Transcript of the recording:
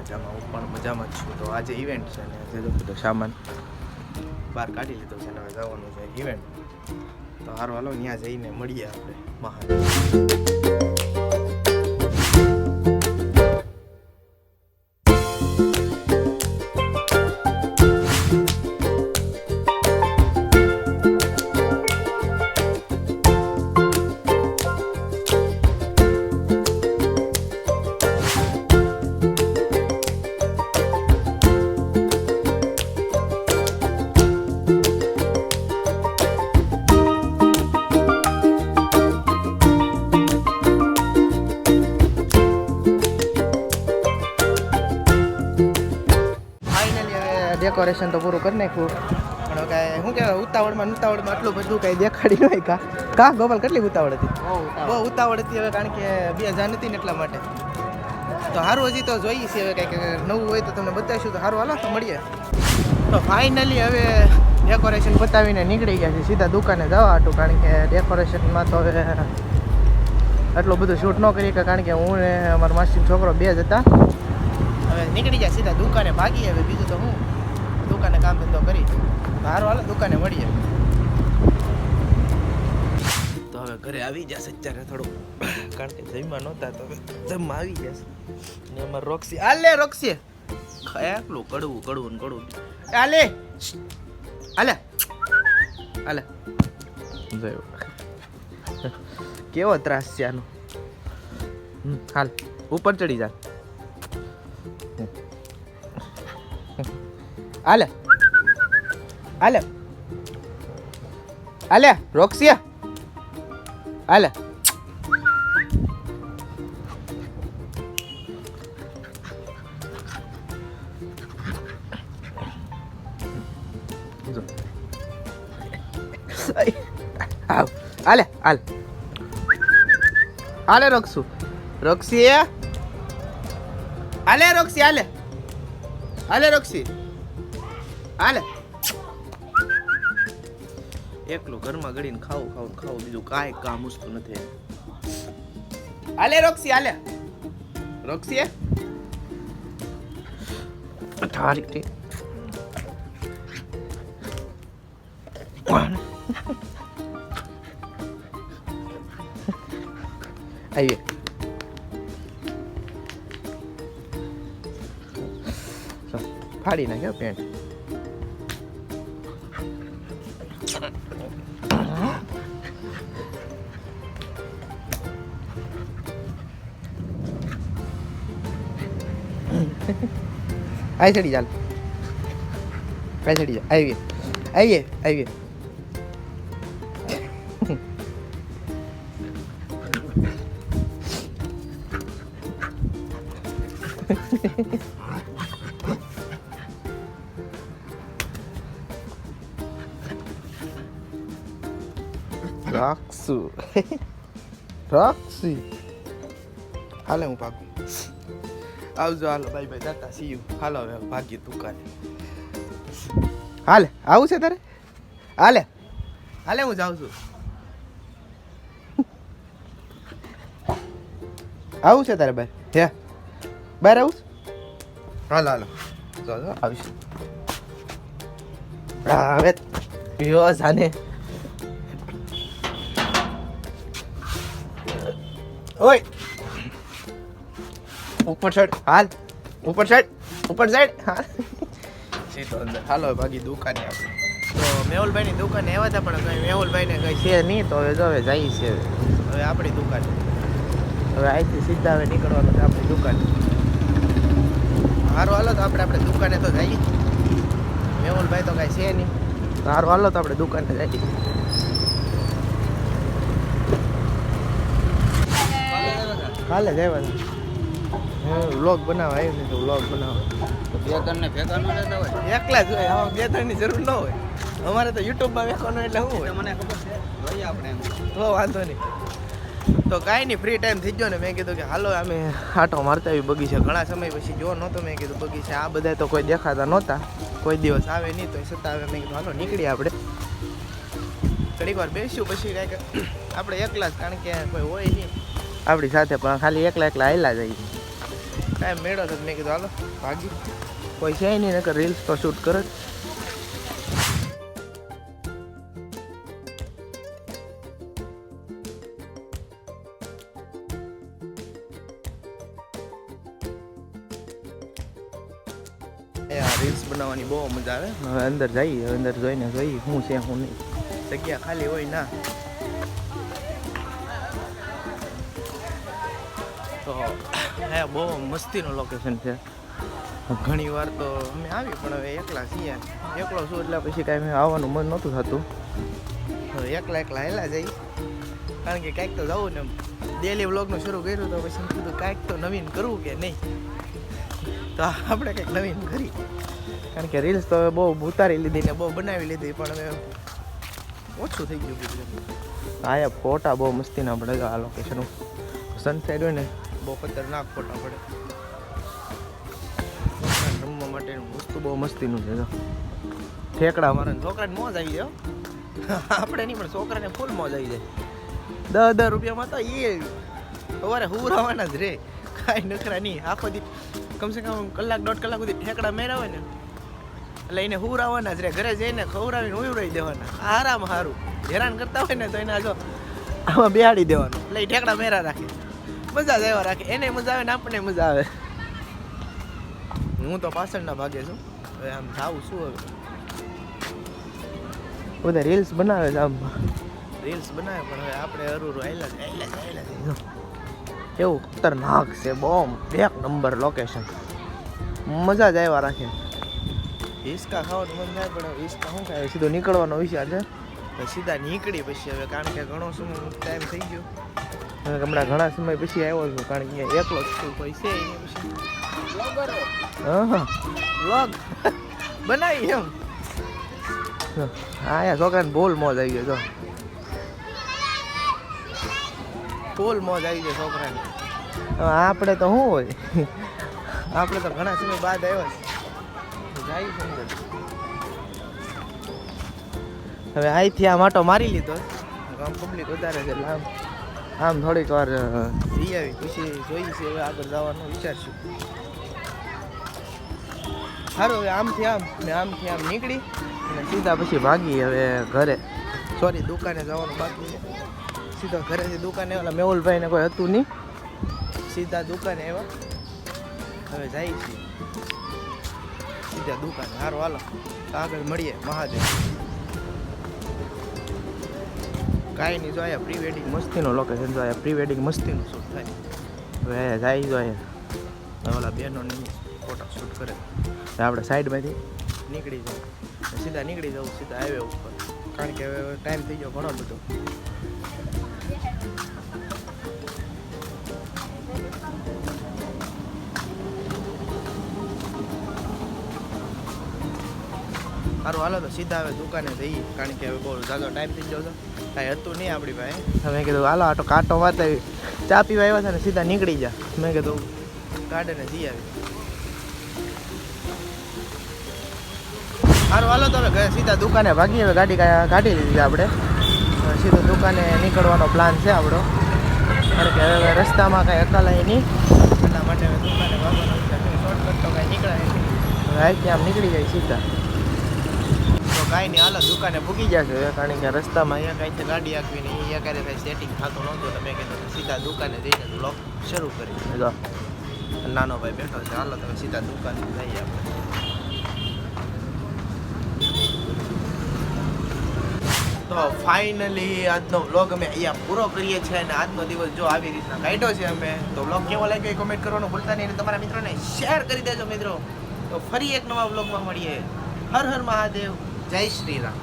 મજામાં, હું પણ મજામાં જ છું. તો આજે ઇવેન્ટ છે ને આજે બધો સામાન બહાર કાઢી લીધો છે ને હવે જવાનું છે ઇવેન્ટ. તો હારો હાલો ત્યાં જઈને મળીએ આપણે મહાન. ડેકોરેશન તો પૂરું કરી નાખ્યું પણ કાંઈ શું કહેવાય ઉતાવળમાં આટલું બધું કાંઈ દેખાડી નહીં કા ગોપાલ કેટલી ઉતાવળ હતી? બહુ ઉતાવળ હતી હવે, કારણ કે બે જાન હતી ને એટલા માટે. તો સારું હજી તો જોઈએ છીએ હવે કંઈક નવું હોય તો તમને બતાવીશું. તો સારું હાલો તો મળીએ. તો ફાઇનલી હવે ડેકોરેશન પતાવીને નીકળી ગયા છે સીધા દુકાને જવા હતું, કારણ કે ડેકોરેશનમાં તો હવે આટલું બધું શૂટ ન કરીએ કારણ કે હું ને અમારા માસીનો છોકરો બે જ હતા. હવે નીકળી જાય સીધા દુકાને ભાગીએ. હવે બીજું તો હું દુકાને કામ ધંધો કરી. સારું હાલો દુકાને મળીએ. તો હવે ઘરે આવી જશે અત્યારે થોડું, કારણ કે જમવા નહોતા તો હવે જમવા આવી જશે. ને અમારે રોક્સી આલે રોક્સી એકલું કડવું આલે આલે આલે જોયું કેવો ત્રાસ છે આનો. હાલ ઉપર ચડી જા. આલે આલે આલે રોક્સિયા આલે. આવ આલે આલે આલે રોક્સી આલે રોક્સી આલે આલે રોક્સી આલે. એકલું ઘરમાં ગળીને ખાવું બીજું કાંઈ કામ ઉસતું નથી. આલે રોક્સી આલે રોક્સી ઠારી આવીએ. ફાડી નાખ્યો પેન્ટ. આઈ ચડી ચાલ આઈ ચડી જા. આવીએ રોક્સી હાલે હું ભાગું. આવજો હાલો બાય બાય દાતા સી યુ. હાલો હવે ભાગ્ય દુકાને. હાલે આવું છે તારે? હાલે હું જાઉં છું. આવું છે તારે બાય? હે બહાર આવું? હાલો જો આવીશ. હવે યો જાને ઓય ઉપર સાઈડ હાલ ઉપર સાઈડ હાલ સીધો અંદર. હાલો ભાગી દુકાને આપણે. તો મેહુલભાઈની દુકાને આવ્યા હતા પણ કંઈ મેહુલભાઈને કંઈ છે નહીં. તો હવે જો હવે જઈએ છે હવે આપણી દુકાને. હવે અહીંથી સીધા હવે નીકળવાનું છે આપણી દુકાને. સારું હાલો તો આપણે દુકાને તો જઈએ. મેહુલભાઈ તો કાંઈ છે નહીં. સારું હાલો તો આપણે દુકાને જઈએ. કાલે જવાનું વ્લોગ બનાવવા આવ્યું ને તો વ્લોગ બનાવવા બે ત્રણને ભેગા ન રહેતા હોય, એકલા જ હોય. આમાં બે ત્રણની જરૂર ન હોય. અમારે તો યુટ્યુબમાં વેખવાનું એટલે શું હોય મને ખબર છે. જોઈએ આપણે તો વાંધો નહીં. તો કાંઈ નહીં, ફ્રી ટાઈમ થઈ ગયો ને મેં કીધું કે હાલો અમે આટો મારતા આવી બગીચા. ઘણા સમય પછી જો નહોતો મેં કીધું બગીચા. આ બધા તો કોઈ દેખાતા નહોતા, કોઈ દિવસ આવે નહીં તો છતાં આવે. મેં કીધું હાલો નીકળીએ આપણે ઘડીક વાર બેસ્યું પછી કાંઈક આપણે એકલા જ, કારણ કે કોઈ હોય નહીં આપણી સાથે, પણ ખાલી એકલા આવેલા જઈએ. ટાઈમ મેળો તો મેં કીધું હાલો ભાગી, કોઈ છે નહીં નકર રીલ્સ તો શૂટ કરે જ. રીલ્સ બનાવવાની બહુ મજા આવે. હવે અંદર જઈએ, અંદર જોઈને જોઈએ શું છે શું નહીં. જગ્યા ખાલી હોય ના તો હે બહુ મસ્તીનું લોકેશન છે. ઘણી વાર તો અમે આવી પણ હવે એકલા છીએ, એકલો છું એટલે પછી કાંઈ આવવાનું મન નહોતું થતું. હવે એકલા હેલા જઈ, કારણ કે કાંઈક તો જવું ને ડેલી વ્લોગનું શરૂ કર્યું તો પછી કીધું કાંઈક તો નવીન કરવું કે નહીં, તો આપણે કંઈક નવીન કરી. કારણ કે રીલ્સ તો હવે બહુ ઉતારી લીધી ને બહુ બનાવી લીધી પણ હવે ઓછું થઈ ગયું બધું. હા ફોટા બહુ મસ્તીના પડે આ લોકેશન. સનસાઇડ હોય ને બહુ ખતરનાક ફોટા પડે. રમવા માટેનું વસ્તુ બહુ મસ્તીનું છે. ઠેકડા મારે છોકરાને મોજ આવી જાય, આપણે નહીં પણ છોકરાને ફૂલ મોજ આવી જાય. 10 રૂપિયામાં તો એ સવારે હુરાવાના જ રે, કાંઈ નખરા નહીં. આખો દી કમસે કમ કલાક 1.5 કલાક સુધી ઠેકડા મેરા હોય ને એટલે એને હુરાવાના જ રે. ઘરે જઈને ખવડાવીને ઉવડાવી દેવાના. આરામ સારું. હેરાન કરતા હોય ને તો એને જો આમાં બેહાડી દેવાનું એટલે એ ઠેકડા મેરા રાખે, મજા જ આવ્યા રાખે. એને મજા આવે ને આપણને મજા આવે. હું તો પાછળના ભાગે છું. હવે આમ જાઉં છું. હવે બધા રીલ્સ બનાવે છે, આમ રીલ્સ બનાવે પણ હવે આપણે હરું આયલા કેવું ખતરનાક છે. બોમ્બ 1 નંબર લોકેશન, મજા જ આવ્યા રાખે. હિસકા ખાવાનું મન થાય પણ હિસકા શું ખાય, સીધો નીકળવાનો વિચાર છે. સીધા નીકળી પછી હવે, કારણ કે ઘણો સમય ટાઈમ થઈ ગયો. હમણાં ઘણા સમય પછી આવ્યો છું, કારણ કે એકલો જ છું, કોઈ છે એને પછી હા વ્લોગ બનાવી એમ. હા યાર છોકરાને બોલ મોજ આવી ગયો, ફૂલ મોજ આવી ગયો છોકરાને. આપણે તો શું હોય, આપણે તો ઘણા સમય બાદ આવ્યા જાય સમજ. હવે અહીંથી આ માટો મારી લીધો, આમ પબ્લિક વધારે છે એટલે આમ થોડીક વાર જઈ આવી પછી જોઈ છે હવે આગળ જવાનું વિચારશું. સારું હવે આમથી આમ ને આમથી આમ નીકળી અને સીધા પછી ભાગી હવે ઘરે. સોરી દુકાને જવાનું બાકી છે. સીધા ઘરેથી દુકાને ઓલા મેહુલભાઈને કોઈ હતું નહીં, સીધા દુકાને આવ્યા. હવે જાય છીએ સીધા દુકાને. સારું હાલો આગળ મળીએ. મહાદેવ. કાંઈ નહીં, જો અહીંયા પ્રી વેડિંગ મસ્તીનું લોકેશન, જો અહીંયા પ્રી વેડિંગ મસ્તીનું શૂટ થાય. હવે જાય જો અહીંયા ઓલા બહેનોની ફોટા શૂટ કરે. આપણે સાઈડમાંથી નીકળી જાવ, સીધા નીકળી જવું સીધા હાઈવે ઉપર, કારણ કે હવે ટાઈમ થઈ ગયો ઘણો બધો. સારું હાલો તો સીધા હવે દુકાને જઈએ, કારણ કે હવે બહુ ઝાઝો ટાઈમ થઈ ગયો હતો, કાંઈ હતું નહીં આપણી પાસે. મેં કીધું હાલો આટો કાંટો વાતાવી ચા પીવા આવ્યા હતા ને સીધા નીકળી જા. મેં કીધું ગાર્ડને જઈ આવી. સારું હાલો તો હવે સીધા દુકાને ભાગીએ. હવે ગાડી કાઢી લીધી આપણે, સીધો દુકાને નીકળવાનો પ્લાન છે આપણો, કારણ કે હવે રસ્તામાં કાંઈ અકાલાય નહીં, એટલા માટે હવે દુકાને ભાગવાનો શોર્ટકટ તો કાંઈ નીકળાય નહીં. હવે અહીંથી આમ નીકળી જાય સીધા તો કાંઈ નહીં. હાલો દુકાને ભૂગી જશે, કારણ કે રસ્તામાં અહીંયા કાંઈ ગાડી આપવી નહીં, અહીંયા ક્યારે કાંઈ સેટિંગ થતું નહોતું, તો મેં કીધું સીધા દુકાને જઈને બ્લોગ શરૂ કરી. જો નાનો ભાઈ બેઠો છે. હાલો તમે સીધા દુકાને જઈએ આપણે. તો ફાઇનલી આજનો વ્લોગ અમે અહીંયા પૂરો કરીએ છીએ, અને આજનો દિવસ જો આવી રીતના કાઢ્યો છે અમે. તો વ્લોગ કેવો લાગ્યો એ કોમેન્ટ કરવાનું ભૂલતા નહીં, અને તમારા મિત્રોને શેર કરી દેજો મિત્રો. તો ફરી એક નવા વ્લોગમાં મળીએ. હર હર મહાદેવ, જય શ્રી રામ.